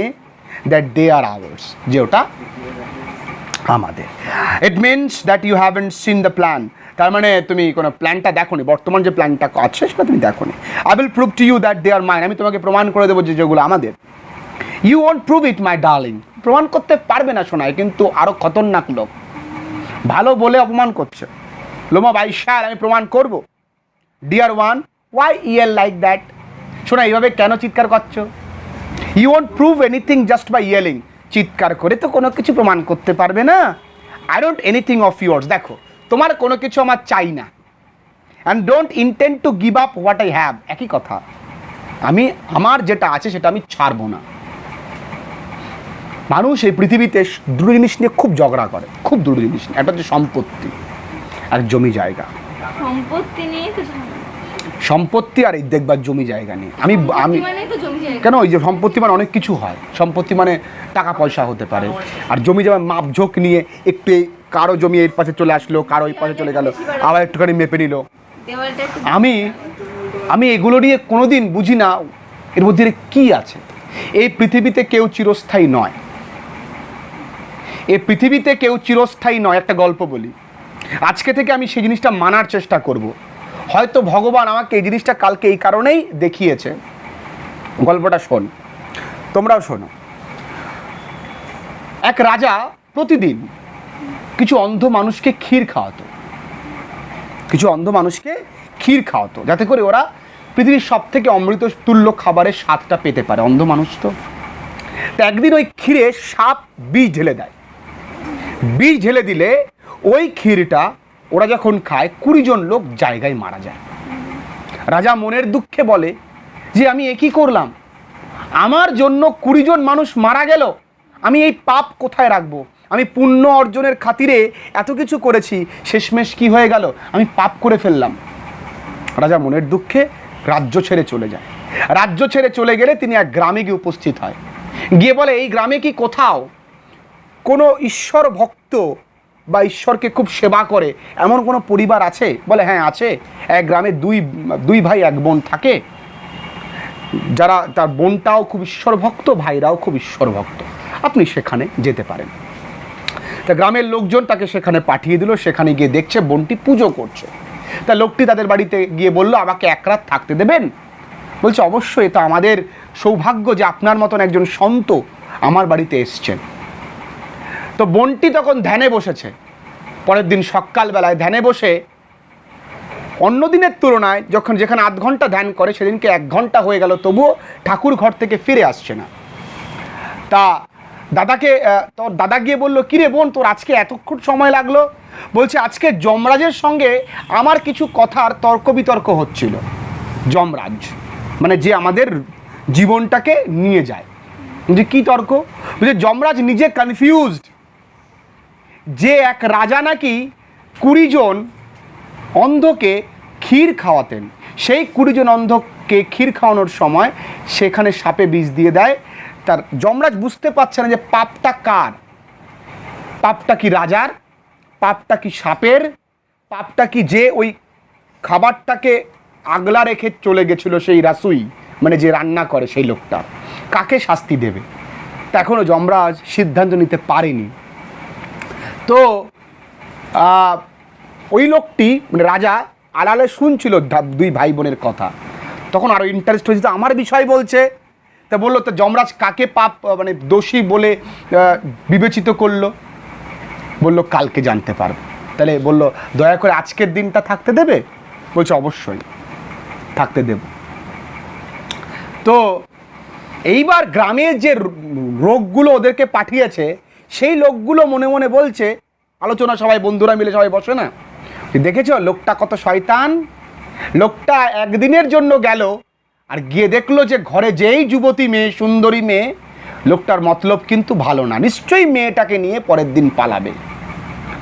দ্যাট দে আর আওয়ার্স, যে ওটা আমাদের। It means that you haven't seen the plan, তার মানে তুমি কোনো প্ল্যানটা দেখো নি, বর্তমান যে প্ল্যানটা আছে সেটা তুমি দেখো নি। I will prove to you that they are mine, আমি তোমাকে প্রমাণ করে দেবো যে যেগুলো আমাদের। You won't prove it my darling, প্রমাণ করতে পারবে না শোনায়, কিন্তু আরও খতরনাক লোক, ভালো বলে অপমান করছে। লোমা বাইশাল, আমি প্রমাণ করব। Dear one, why yell like that, শোনা এইভাবে কেন চিৎকার করছো? You won't prove anything just by yelling, চিৎকার করে তো কোনো কিছু প্রমাণ করতে পারবে না। I don't anything of yours, দেখো তোমার কোনো কিছু আমার চাই না। And don't intend to give up what I have, একই কথা, আমি আমার যেটা আছে সেটা আমি ছাড়বো না। মানুষ এই পৃথিবীতে দুটো জিনিস নিয়ে খুব ঝগড়া করে, খুব দুটো জিনিস নিয়ে, একটা হচ্ছে সম্পত্তি আর জমি জায়গা। সম্পত্তি নিয়ে তো সম্পত্তি আর এই দেখবার জমি জায়গা নিয়ে। আমি কেন, ওই যে সম্পত্তি মানে অনেক কিছু হয়, সম্পত্তি মানে টাকা পয়সা হতে পারে, আর জমি যেমন মাপঝোঁক নিয়ে একটু কারো জমি এর পাশে চলে আসলো, কারো এই পাশে চলে গেল, আবার একটুখানি মেপে নিল। আমি এগুলো নিয়ে কোনোদিন বুঝি না এর মধ্যে কি আছে। এই পৃথিবীতে কেউ চিরস্থায়ী নয়, এই পৃথিবীতে কেউ চিরস্থায়ী নয়। একটা গল্প বলি, আজকে থেকে আমি সেই জিনিসটা মানার চেষ্টা করব। হয়তো ভগবান আমাকে এই জিনিসটা কালকে এই কারণেই দেখিয়েছে। গল্পটা শোন, তোমরাও শোনো। এক রাজা প্রতিদিন কিছু অন্ধ মানুষকে ক্ষীর খাওয়াতো, কিছু অন্ধ মানুষকে ক্ষীর খাওয়াতো, যাতে করে ওরা পৃথিবীর সব থেকে অমৃত তুল্য খাবারের স্বাদটা পেতে পারে। অন্ধ মানুষ তো একদিন ওই ক্ষীরে সাপ বিষ ঢেলে দেয়। বিষ ঢেলে দিলে ওই ক্ষীরটা ওরা যখন খায় 20 জন লোক জায়গায় মারা যায়। রাজা মনের দুঃখে বলে যে আমি একই করলাম, আমার জন্য 20 জন মানুষ মারা গেল, আমি এই পাপ কোথায় রাখবো? আমি পুণ্য অর্জনের খাতিরে এত কিছু করেছি, শেষমেশ কি হয়ে গেল? আমি পাপ করে ফেললাম। রাজা মনের দুঃখে রাজ্য ছেড়ে চলে যায়। রাজ্য ছেড়ে চলে গেলে তিনি এক গ্রামে গিয়ে উপস্থিত হয়, গিয়ে বলে এই গ্রামে কি কোথাও কোনো ঈশ্বর ভক্ত বা ঈশ্বরকে খুব সেবা করে এমন কোনো পরিবার আছে? বলে হ্যাঁ আছে, এক গ্রামে দুই ভাই এক বোন থাকে, যারা তার বোনটাও খুব ঈশ্বর ভক্ত, ভাইরাও খুব ঈশ্বর ভক্ত, আপনি সেখানে যেতে পারেন। তা গ্রামের লোকজন তাকে সেখানে পাঠিয়ে দিল। সেখানে গিয়ে দেখছে বোনটি পুজো করছে। তা লোকটি তাদের বাড়িতে গিয়ে বলল আমাকে এক রাত থাকতে দেবেন? বলছে অবশ্যই, এটা আমাদের সৌভাগ্য যে আপনার মতন একজন সন্ত আমার বাড়িতে এসছেন। তো বোনটি তখন ধ্যানে বসেছে। পরের দিন সকালবেলায় ধ্যানে বসে অন্য দিনের তুলনায় যেখানে 8 ঘন্টা ধ্যান করে সেদিনকে 1 ঘন্টা হয়ে গেল, তবুও ঠাকুর ঘর থেকে ফিরে আসছে না। তা তোর দাদা গিয়ে বলল কিরে বোন, তোর আজকে এতক্ষণ সময় লাগলো? বলছে আজকে যমরাজের সঙ্গে আমার কিছু কথার তর্ক বিতর্ক হচ্ছিল। যমরাজ মানে যে আমাদের জীবনটাকে নিয়ে যায়। যে কি তর্ক? বলছে যমরাজ নিজে কনফিউজড যে এক রাজা নাকি 20 জন অন্ধকে ক্ষীর খাওয়াতেন, সেই 20 জন অন্ধকে ক্ষীর খাওয়ানোর সময় সেখানে সাপে বিষ দিয়ে দেয়। তার যমরাজ বুঝতে পারছে না যে পাপটা কার, পাপটা কি রাজার, পাপটা কি সাপের, পাপটা কি যে ওই খাবারটাকে আগলা রেখে চলে গেছিল সেই রাসুই, মানে যে রান্না করে সেই লোকটা, কাকে শাস্তি দেবে? তা এখনও যমরাজ সিদ্ধান্ত নিতে পারেনি। তো ওই লোকটি মানে রাজা আড়ালে শুনছিল 2 ভাই বোনের কথা, তখন আরও ইন্টারেস্ট হয়েছে, আমার বিষয় বলছে। তা বললো তো যমরাজ কাকে পাপ মানে দোষী বলে বিবেচিত করলো? বলল কালকে জানতে পারবো। তাহলে বলল দয়া করে আজকের দিনটা থাকতে দেবে? বলছে অবশ্যই থাকতে দেব। তো এইবার গ্রামের যে লোকগুলো ওদেরকে পাঠিয়েছে সেই লোকগুলো মনে মনে বলছে, আলোচনা সবাই বন্ধুরা মিলে সবাই বসে না, দেখেছো লোকটা কত শয়তান, লোকটা একদিনের জন্য গেল আর গিয়ে দেখলো যে ঘরে যেই যুবতী মেয়ে, সুন্দরী মেয়ে, লোকটার মতলব কিন্তু ভালো না, নিশ্চয়ই মেয়েটাকে নিয়ে পরের দিন পালাবে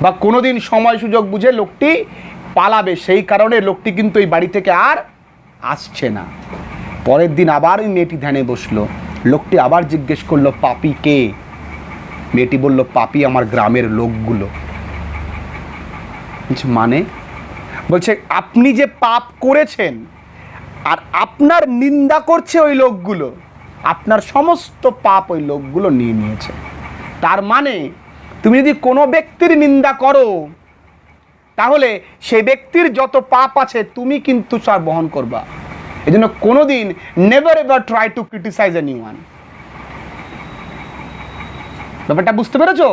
বা কোনোদিন সময় সুযোগ বুঝে লোকটি পালাবে। সেই কারণে লোকটি কিন্তু এই বাড়ি থেকে আর আসছে না। পরের দিন আবার ওই মেয়েটি ধ্যানে বসলো, লোকটি আবার জিজ্ঞেস করলো পাপী কে? মেয়েটি বলল পাপী আমার গ্রামের লোকগুলো। মানে বলছে আপনি যে পাপ করেছেন আর আপনার নিন্দা করছে ওই লোকগুলো, আপনার সমস্ত পাপ ওই লোকগুলো নিয়ে নিয়েছে। তার মানে তুমি যদি কোনো ব্যক্তির নিন্দা করো তাহলে সেই ব্যক্তির যত পাপ আছে তুমি কিন্তু তার বহন করবা। এই জন্য কোনোদিন never ever try to criticise anyone. ব্যাপারটা বুঝতে পেরেছো?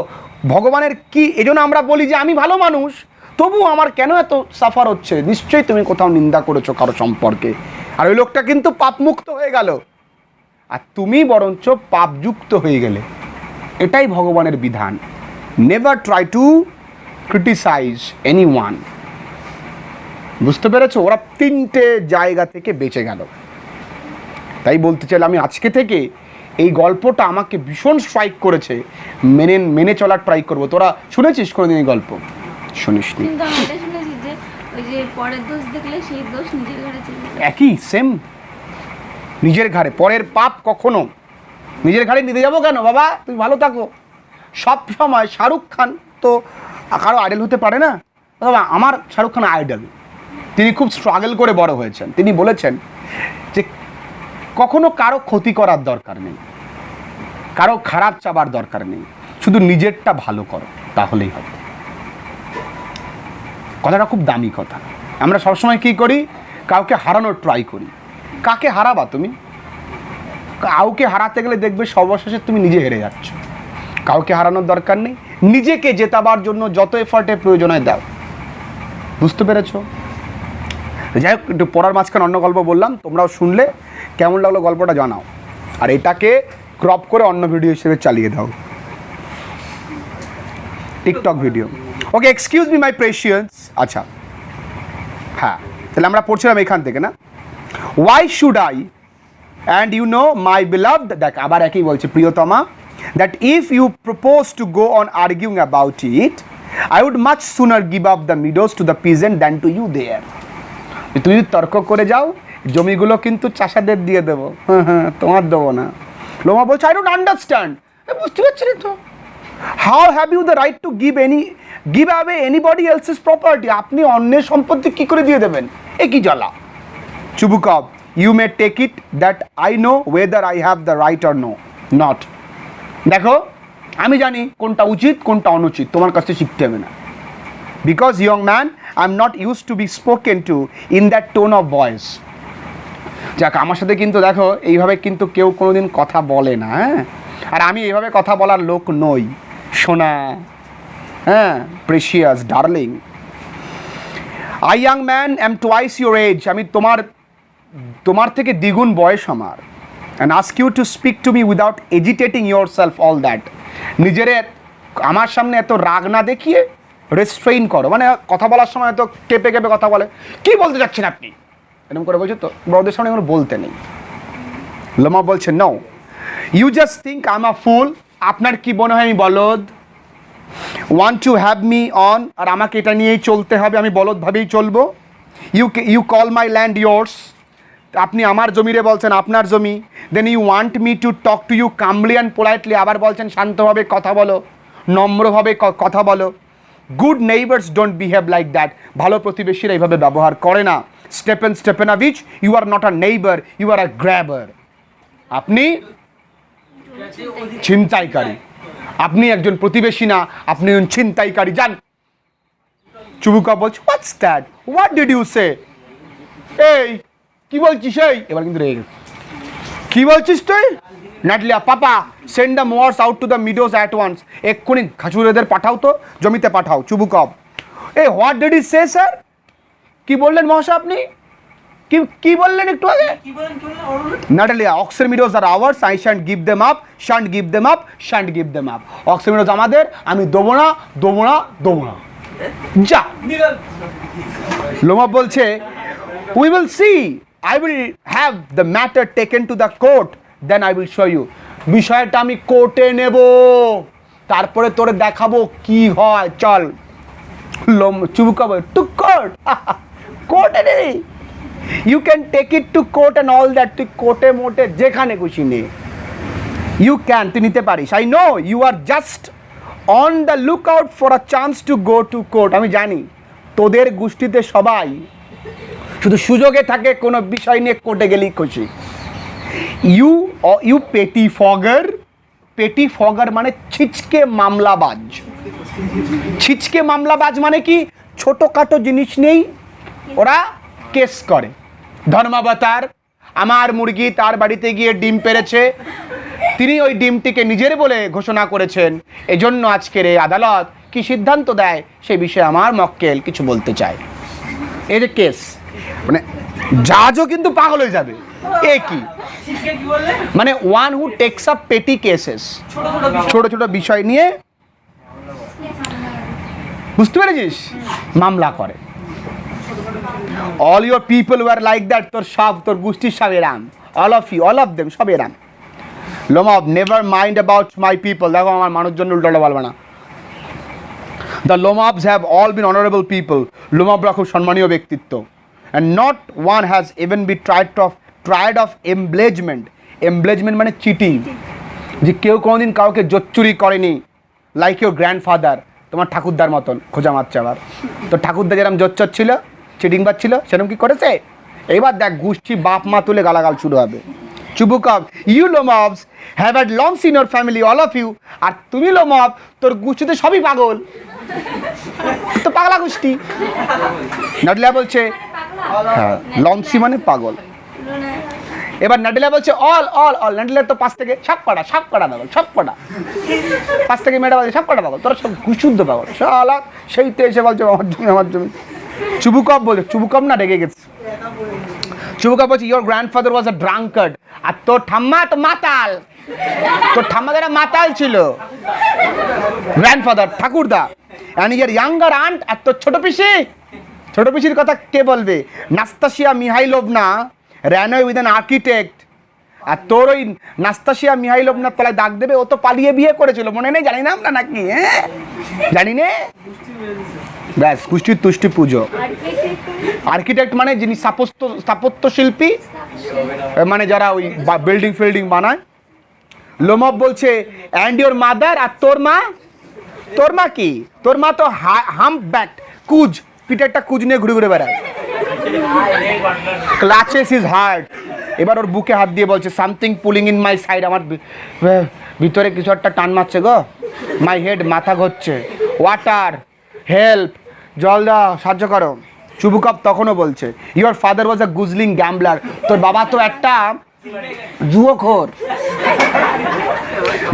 ভগবানের কি এই জন্য আমরা বলি যে আমি ভালো মানুষ, তবু আমার কেন এত সাফার হচ্ছে? নিশ্চয়ই তুমি কোথাও নিন্দা করেছো কারো সম্পর্কে, আর ওই লোকটা কিন্তু পাপমুক্ত হয়ে গেল আর তুমি বরঞ্চ পাপযুক্ত হয়ে গেলে। এটাই ভগবানের বিধান। Never try to criticise anyone. বুঝতে পেরেছো? ওরা তিনটে জায়গা থেকে বেঁচে গেল। তাই বলতে চাইলে আমি আজকে থেকে এই গল্পটা আমাকে ভীষণ স্ট্রাইক করেছে, মেনে চলার ট্রাই করবো। তোরা শুনেছিস কোনোদিন এই গল্প? শুনিসনি? কিন্তু আমি এটা শুনেছি যে ওই যে পরের দোষ দেখলে সেই দোষ নিজের ঘাড়ে চেপে যায়। একই সেম, নিজের ঘাড়ে। পরের পাপ কখনো নিজের ঘাড়ে নিতে যাবো কেন বাবা? তুমি ভালো থাকো। সব সময় শাহরুখ খান তো কারো আইডল হতে পারে না। বাবা আমার শাহরুখ খান আইডল, তিনি খুব স্ট্রাগল করে বড় হয়েছেন। তিনি বলেছেন যে কখনো কারো ক্ষতি করার দরকার নেই, কারো খারাপ চাবার দরকার নেই, শুধু নিজেরটা ভালো করো তাহলেই হবে। কথাটা খুব দামি কথা। আমরা সবসময় কি করি? কাউকে হারানোর ট্রাই করি। কাকে হারাবা তুমি? কাউকে হারাতে গেলে দেখবে সর্বশেষে তুমি নিজে হেরে যাচ্ছ। কাউকে হারানোর দরকার নেই, নিজেকে জেতাবার জন্য যত এফার্টের প্রয়োজন হয় দাও। বুঝতে পেরেছ? যাই হোক, একটু পড়ার মাঝখানে অন্য গল্প বললাম, তোমরাও শুনলে। কেমন লাগলো গল্পটা জানাও, আর এটাকে ক্রপ করে অন্য ভিডিও হিসেবে চালিয়ে দাও, TikTok video. Okay, excuse me my precious. আচ্ছা হ্যাঁ, তাহলে আমরা পড়ছিলাম এখান থেকে না? Why should I and you know my beloved, দেখ আবার একই বলছে, প্রিয়তমা, that if you propose to go on arguing about it, I would much sooner give up the meadows to the peasant than to you there. তুমি যদি তর্ক করে যাও, জমিগুলো কিন্তু চাষাদের দিয়ে দেবো। হ্যাঁ, তোমার দেবো না। লোমা বলছে আই ডোন্ট আন্ডারস্ট্যান্ড। বুঝতে পারছি না তো, how have you the right to give away anybody else's property? আপনি অন্যের সম্পত্তি কি করে দিয়ে দেবেন? এ কি জ্বালা। Chubukov, you may take it that I know whether I have the right or no not. দেখো, আমি জানি কোনটা উচিত কোনটা অনুচিত, তোমার কাছে শিখতে হবে না। Because young man, I am not use to B spoken to in that tone of voice. যাক, আমার সাথে কিন্তু দেখো এইভাবে কিন্তু কেউ কোনোদিন কথা বলে না। হ্যাঁ, আর আমি এইভাবে কথা বলার লোক নই, সোনা। হ্যাঁ, precious darling. I young man am twice your age, আমি তোমার থেকে দ্বিগুণ বয়স আমার। And ask you to speak to me without agitating yourself all that. নিজের আমার সামনে এত রাগ না দেখিয়ে রেস্ট্রেইন করো। মানে কথা বলার সময় এত কেঁপে কেঁপে কথা বলে, কি বলতে যাচ্ছেন আপনি এরকম করে বলছো তো, বড়দের সামনে এগুলো বলতে নেই। লোমা বলছে no, you just think I am a fool. আপনার কি মনে হয় আমি বলদ? Want to have me on, আর আমাকে এটা নিয়েই চলতে হবে, আমি বলদভাবেই চলবো। You call my land yours, আপনি আমার জমিরে বলছেন আপনার জমি। Then you want me to talk to you calmly and politely, আবার বলছেন শান্তভাবে কথা বলো, নম্রভাবে কথা বলো। Good neighbours don't behave like that, ভালো প্রতিবেশীরা এইভাবে ব্যবহার করে না। Stepanovich, you are not a neighbour, you are a grabber. আপনি ছিনতাইকারী, আপনি একজন প্রতিবেশী না, আপনি একজন ছিনতাইকারী। যান। চুবুকা বলছে what's that, what did you say? এই কি বলছিস? এই এবার কিন্তু রেগে গেছে। কি বলছিস তুই? Natalia, papa send the mowers out to the meadows at once, এক্ষুনি খাচুরেদের পাঠাও তো, জমিতে পাঠাও। চুবুকব, এই what did you say sir? কি বললেন মহাশয় আপনি? কি বললেন একটু আগে? Natalia, oxen meadows are ours, I shan't give them up, shan't give them up, shan't give them up. Oxen meadows আমাদের, আমি দেবো না, দেবো না, দেবো না। যা। লোমা বলছে we will C, I will have the matter taken to the court, then I will show you. বিষয়টা আমি কোর্টে নেব, তারপরে তোরে দেখাবো কি হয়। চল। চুবুকাবো টু কোর্ট, কোর্টে নেই। You can take it to court and all that, তুই কোর্টে মোটে যেখানে খুশি নে, ইউ ক্যান, তুই নিতে পারিস। I know you are just on the look out for a chance to go to court. আমি জানি তোদের গোষ্ঠীতে সবাই শুধু সুযোগে থাকে কোনো বিষয় নিয়ে কোর্টে গেলেই খুশি। ইউ পেটি ফগার। পেটি ফগার মানে ছিচকে মামলাবাজ। ছিচকে মামলাবাজ মানে কি? ছোটোখাটো জিনিস নেই ওরা কেস করে। ধর্মাবতার আমার মুরগি তার বাড়িতে গিয়ে ডিম পেড়েছে, তিনি ওই ডিমটিকে নিজের বলে ঘোষণা করেছেন, এজন্য আজকের এই আদালত কি সিদ্ধান্ত দেয় সে বিষয়ে আমার মক্কেল কিছু বলতে চায়। এই যে কেস, মানে জাজও কিন্তু পাগল হয়ে যাবে। এ কি মানে one who takes up petty cases, ছোট ছোট বিষয় নিয়ে, বুঝতে পেরেছিস, মামলা করে। All your people were like that. তোর গোষ্ঠীর সব এরাম, অল অফ দেম সব এরাম। Lomov never mind about my people. দেখো আমার মানুষজন উল্টোটা বলবে না। The Lomovs have all been honourable people. লোমবরা খুব সম্মানীয় ব্যক্তিত্ব। And not one has even be tried of embezzlement. Embezzlement মানে চিটিং, যে কেউ কোনোদিন কাউকে জোচ্চুরি করেনি। লাইক ইউর গ্র্যান্ডফাদার, তোমার ঠাকুরদার মতন খোঁজা মারছে। আবার তো ঠাকুরদা যেরকম জোচ্চর ছিল, চিটিংবাজ ছিল, সেরকম কি করেছে? এইবার দেখ গোষ্ঠী বাপ মা তুলে গালাগাল শুরু হবে। Chubukov, you Lomovs have had lungs in your family, all of you. আর তুমি লোমব, তোর গোষ্ঠীতে সবই পাগল, তো পাগলা গোষ্ঠী। নাডলিয়া বলছে হ্যাঁ, লংসি মানে পাগল। এবার নাডলিয়া বলছে অল অল অল। নাডলিয়ার তো পাশ থেকে সব কটা পাগল, সব কটা পাশ থেকে মেয়েটা বলছে সব কটা পাগল, তোরা সব বিশুদ্ধ পাগল। শালা সেই তো এসে বলছে আমার জমি। চুবুকব বলছে, চুবুকব না রেগে গেছে। চুবুকব বলছে ইয়োর গ্র্যান্ডফাদার ওয়াজ আ ড্রাঙ্কার্ড। আর তোর ঠাম্মা তো মাতাল, তোর ঠাম্মা যারা মাতাল ছিল, গ্র্যান্ডফাদার ঠাকুরদা। অ্যান্ড ইয়ার ইয়াঙ্গার আন্ট, আর তোর ছোট পিসির কথা কে বলবে? নাস্তাসিয়া মিহাইলোভনা র্যান উইথ অ্যান আর্কিটেক্ট। আর তোর ওই নাস্তাসিয়া মিহাইলোভনার তলায় দাগ দেবে, ও তো পালিয়ে বিয়ে করেছিল, মনে নেই? জানি না আমরা নাকি? হ্যাঁ জানি নে। ব্যাস, গোষ্ঠীর তুষ্টি পুজো। আর্কিটেক্ট মানে যিনি স্থাপত্য শিল্পী, মানে যারা ওই বিল্ডিং ফিল্ডিং বানায়। লোমব বলছে অ্যান্ড ইউর মাদার, আর তোর মা কি? তোর মা তো হাম্প ব্যাক, কুজ, পিঠে একটা কুজ নিয়ে ঘুরে ঘুরে বেড়ায়। Clutches is hard. এবার ওর বুকে হাত দিয়ে বলছে something pulling in my side. আমার ভিতরে কিছু একটা টান মারছে গো, মাই হেড, মাথা ঘুরছে। ওয়াটার, হেল্প, জল দাও, সাহায্য করো। চুবুকব তখনও বলছে your father was a guzzling গ্যাম্বলার। তোর বাবা তো একটা জুয়োখোর।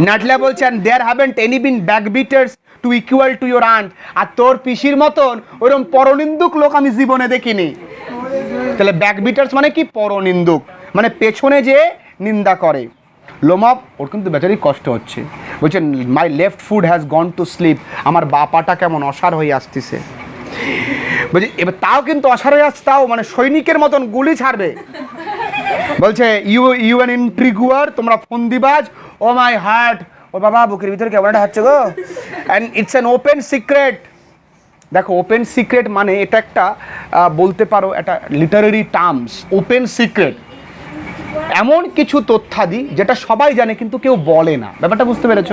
নাটলা বলছে and there haven't any been backbeaters to equal to your aunt। আর তোর পিসির মতন ওরকম পরনিন্দুক লোক আমি জীবনে দেখিনি। তাহলে ব্যাকবিটার্স মানে কি? পরনিন্দুক, মানে পেছনে যে নিন্দা করে। লোমব, ওর কিন্তু বেচারি কষ্ট হচ্ছে, বলছেন my left foot has gone to sleep. আমার বাপাটা কেমন অসার হয়ে আসতেছে। বলছি এবার তাও কিন্তু অসার হয়ে আসছে, তাও মানে সৈনিকের মতন গুলি ছাড়বে। বলছে ইউ অ্যান ইন্ট্রিগুয়ার, তোমরা ফন্দিবাজ। ও মাই হার্ট, ও বাবা বুকের ভিতরে কেমন একটা হচ্ছে গো। And it's an open secret. দেখো ওপেন সিক্রেট মানে এটা একটা বলতে পারো একটা লিটারেরি টার্মস। ওপেন সিক্রেট এমন কিছু তথ্যাদি যেটা সবাই জানে কিন্তু কেউ বলে না। ব্যাপারটা বুঝতে পেরেছ?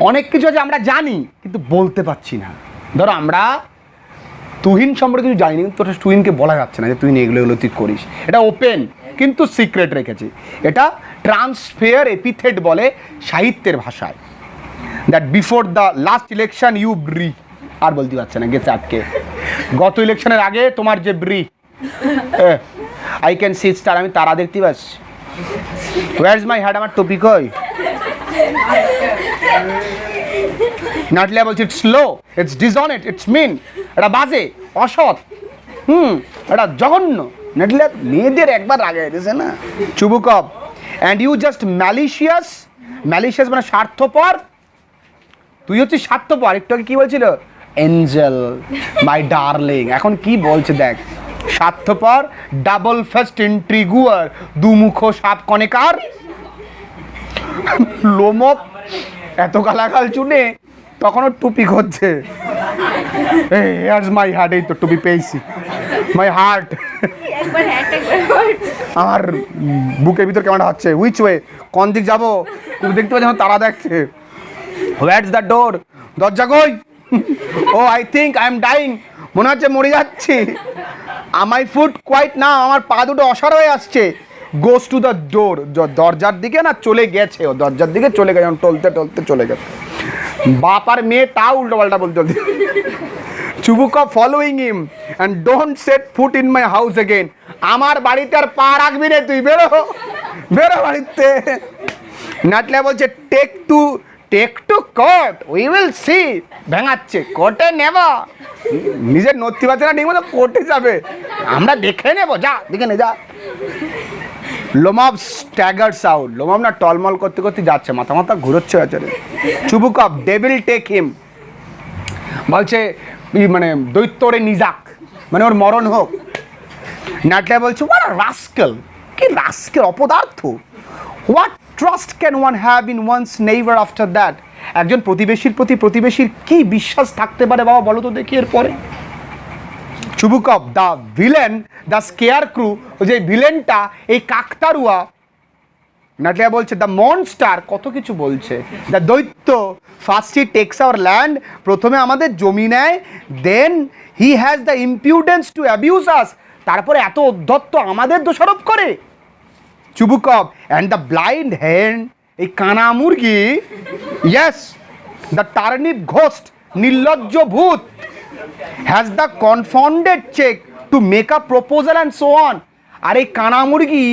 অনেক কিছু আছে আমরা জানি কিন্তু বলতে পারছি না। ধরো আমরা তুহিন সম্পর্কে কিছু জানি, তোর তুহিনকে বলা যাচ্ছে না যে তুহিন এগুলো তুই করিস। এটা ওপেন কিন্তু সিক্রেট রেখেছি। এটা ট্রান্সফেয়ার এপিথেট বলে সাহিত্যের ভাষায়। That before the last election you bribed. আর বলতে পারছে না, গেছে আটকে। গত ইলেকশনের আগে তোমার যে ব্রি, আই ক্যান সি স্টার, আমি তারা দেখতে পাচ্ছি। ওয়ার ইজ মাই হ্যাড, আমার টপিক কই? নাটলিয়া বলছে it's slow, it's dishonest, it's mean. এটা বাজে, অসৎ, এটা জঘন্য। নাটলিয়া মেয়েদের একবার রাগে দিয়েছে না। Chubukov, and you just malicious. Malicious মানে স্বার্থপর। তুই হচ্ছিস স্বার্থপর। একটু আগে কি বলছিল? Angel, my darling. এখন কি বলছে দেখ, স্বার্থপর, ডাবল ফেস্ট ইন্ট্রিগুয়ার, দুমুখো সাপ কনেকার। লোমব এত গালাগাল চুনে তখনও টুপি করছে। মাই হার্ট, এই তো টুপি পেয়েছি, মাই হার্ট। একবার হ্যাট একবার আমার বুকের ভিতর কেমন হচ্ছে, হুইচ ওয়ে, কোন দিক যাবো? তুমি দেখতে পাচ্ছ তারা দেখছে। হোয়াটস দ্য ডোর, দরজা কই? Oh I think I am dying, মনে হচ্ছে মরে যাচ্ছি। মাই ফুট কোয়াইট না, আমার পা দুটো অসাড় হয়ে আসছে। গোস টু দ্য ডোর, দরজার দিকে না চলে গেছে, ও দরজার দিকে চলে গেছে, টলতে টলতে চলে গেছে। বাপ আর মেয়ে তাও উল্টো পাল্টা বলতে বলতে। চুবুকা following him and don't set foot in my house again. আমার বাড়িতে আর পা রাখবি রে তুই, বেরো বেরো বাড়িতে। নাটলিয়া বলছে take to court, we will see. ভেঙাচ্ছে, কোর্টে নেব, নিজের নথি পাচ্ছে না ঠিক মতো, কোর্টে যাবে, আমরা দেখে নেবো, যা দেখে নে যা। লোমাব স্ট্যাগার্স আউট, লোমাব না টলমল করতে করতে যাচ্ছে, মাথা মাথা ঘুরোচ্ছে বেচারে। চুবুকপ ডেভিল টেক হিম, বলছে মানে দৈত্যরে নিজাক, মানে ওর মরণ হোক। নাটলিয়া বলছে হোয়াট আ রাস্কেল, কি রাস্কেল, অপদার্থ। What trust can one have in one's neighbour after that. একজন প্রতিবেশীর প্রতি প্রতিবেশীর কি বিশ্বাস থাকতে পারে বাবা, বলো তো দেখি এর পরে। Chubukov the villain, the scarecrow, ওই যে ভিলেনটা এই কাকতারুয়া। নাটলিয়া বলছে দ্য মনস্টার, কত কিছু বলছে। দ্য দৈত্য, first he takes our land, প্রথমে আমাদের জমি নেয়, then he has the impudence to abuse us, তারপরে এত অধ্যত্ত আমাদের দোষারোপ করে। চুবুকপ অ্যান্ড দ্য ব্লাইন্ড হেন, এই কানা মুরগি। ইয়েস, দ্য টার্নিপ ঘোস্ট, নির্লজ্জ ভূত। Has the confounded cheek to make a proposal and so on. আর এই কানা মুরগি,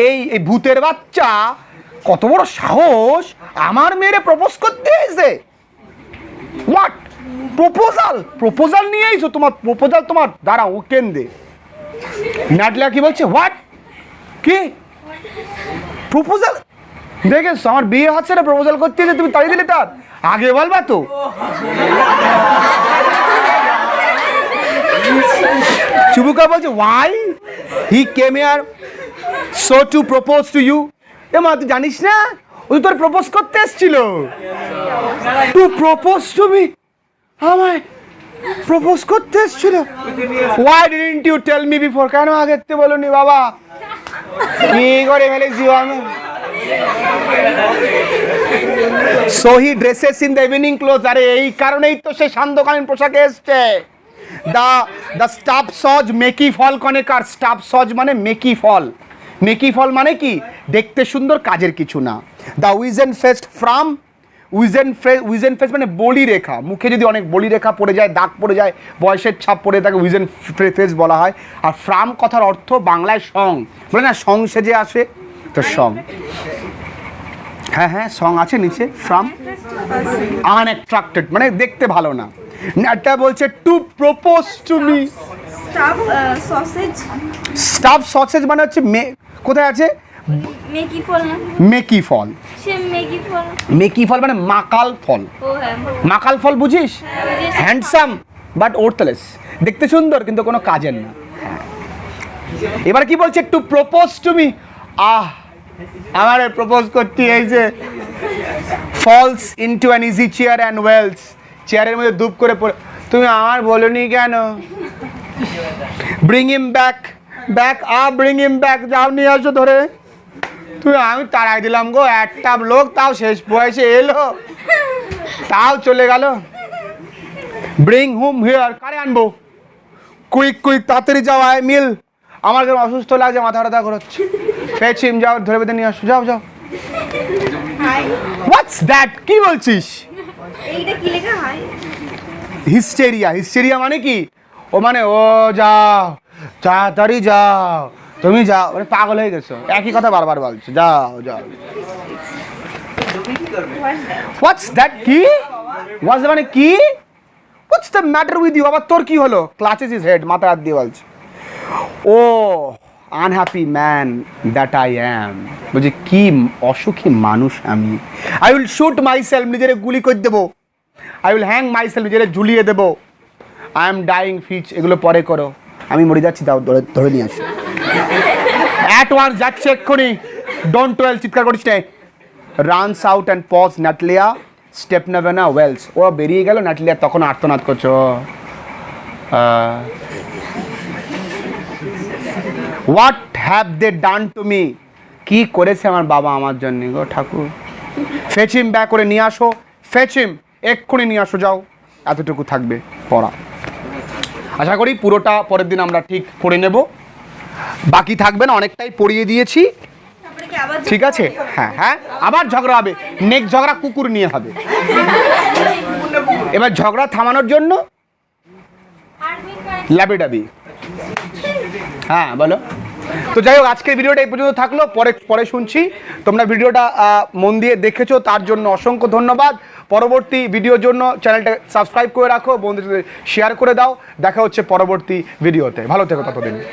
এই ভূতের বাচ্চা, কত বড় সাহস, আমার মেয়েরে প্রপোজ করতে এসে। হোয়াট প্রপোজাল, প্রপোজাল নিয়ে আইছো, তোমার প্রপোজাল তোমার, দাঁড়াও ও কেন্দ্রে। নাটলিয়া কি বলছে, হোয়াট, কি প্রপোজাল? দেখেছো আমার বিয়ে হচ্ছে না, প্রপোজাল করতে এসে তুমি তাড়িয়ে দিলে, তার আগে বলবা তো। চুবুকা বলছে why he came here so to propose to you. এ মা তুই জানিস না, ও তোর প্রপোজ করতে এসেছিল, টু প্রপোজ টু মি, আমায় প্রপোজ করতে এসেছিল। Why didn't you tell me before, কেন আগে তে বলনি বাবা, কি করে ফেলেছি আমি। So he dresses in the evening cloth, আরে এই কারণেই তো সে সান্ধ্যকালীন পোশাকে এসছে। দ্য স্টাফ সজ মেকি ফল কনেকার, স্টাফ সজ মানে মেকি ফল, মেকি ফল মানে কি, দেখতে সুন্দর কাজের কিছু না। দ্য উইজেন ফেস্ট ফ্রাম, উইজেন ফেস মানে বলি রেখা, মুখে যদি অনেক বলি রেখা পড়ে যায়, দাগ পড়ে যায়, বয়সের ছাপ পড়ে তাকে উইজেন ফেস বলা হয়। আর ফ্রাম কথার অর্থ বাংলায় সং, বলে না সং সেজে আসে, তো সং, হ্যাঁ হ্যাঁ সং আছে নিচে, ফ্রাম আনঅ্যাট্রাক্টেড মানে দেখতে ভালো না। একটা বলছে to propose to me. Staff sausage, staff sausage মানে হচ্ছে কোথায় আছে, মেকি ফল না, মেকি ফল, সে মেকি ফল, মেকি ফল মানে মাকাল ফল। ও হ্যাঁ, মাকাল ফল বুঝিস, হ্যান্ডসাম বাট ওর্থলেস, দেখতে সুন্দর কিন্তু কোনো কাজের না। এবার কি বলছে, টু প্রপোজ টু মি, আমার প্রপোজ করতে এই যে falls into an easy chair and wails, চেয়ারের মধ্যে ধূপ করে পড়ে, তুমি আমার বলনি কেন। Bring him back, bring him back, যাও নিয়ে আসো ধরে। তুই আমি তাড়াই দিলাম গো, একটা লোক তাও শেষ বয়সে এলো, তাও চলে গেল। ব্রিং হুম হিয়ার, কারে আনবো, কুইক তাড়াতাড়ি যাও, আয় মিল, আমার কেন অসুস্থ লাগছে, মাথা ব্যথা করছে, ফেচ হিম, যাও ধরে বেঁধে নিয়ে আসো, যাও। হোয়াটস দ্যাট, কি বলছিস? এইটা কি লেখা হাই? হিস্টেরিয়া মানে কি, ও মানে ও যাও তাড়াতাড়ি যাও, তুমি যাও, মানে পাগল হয়ে গেছো, একই কথা বারবার বলছো, যাও। হোয়াটস দ্যাট, কি হোয়াটস মানে কি, what's the matter with you, আবার তোর কি হলো, ক্লাচেস ইজ হেড, মাথা হাত দিয়ে বলছে। Oh unhappy man that I am, বলছে কি অসুখী মানুষ আমি। আই উইল শুট মাইসেলফ, নিজেরে গুলি করে দেবো। আই উইল হ্যাং মাইসেলফ, নিজেরে ঝুলিয়ে দেবো। আই এম ডাইং ফিচ, এগুলো পরে করো, আমি মরে যাচ্ছি, দাও ধরে নিয়ে আসো। অ্যাট ওয়ান্স, যাচ্ছে এক্ষুনি, ডোন্ট ওয়েল, চিৎকার করিস না। Runs out and pause Natalia, step নেবে না ওয়েলস, ও বেরিয়ে গেল, নাটলিয়া তখন আর্তনাদ করছো। What have they done to me, কি করেছে আমার বাবা আমার জন্য গো ঠাকুর। ফেচিম ব্যাক করে নিয়ে আসো, ফেচিম এক্ষুনি নিয়ে আসো, যাও। এতটুকু থাকবে পড়া। আশা করি পুরোটা পরের দিন আমরা ঠিক পড়ে নেব, বাকি থাকবে না, অনেকটাই পড়িয়ে দিয়েছি। ঠিক আছে, হ্যাঁ হ্যাঁ, আবার ঝগড়া হবে, নেক্সট ঝগড়া কুকুর নিয়ে হবে। এবার ঝগড়া থামানোর জন্য লাবিডাবি। হ্যাঁ বলো। তো যাই হোক, আজকের ভিডিওটা এই পর্যন্ত থাকলো, পরে শুনছি। তোমরা ভিডিওটা মন দিয়ে দেখেছো, তার জন্য অসংখ্য ধন্যবাদ। পরবর্তী ভিডিওর জন্য চ্যানেলটা সাবস্ক্রাইব করে রাখো, বন্ধুদের শেয়ার করে দাও। দেখা হচ্ছে পরবর্তী ভিডিওতে, ভালো থেকো ততদিন।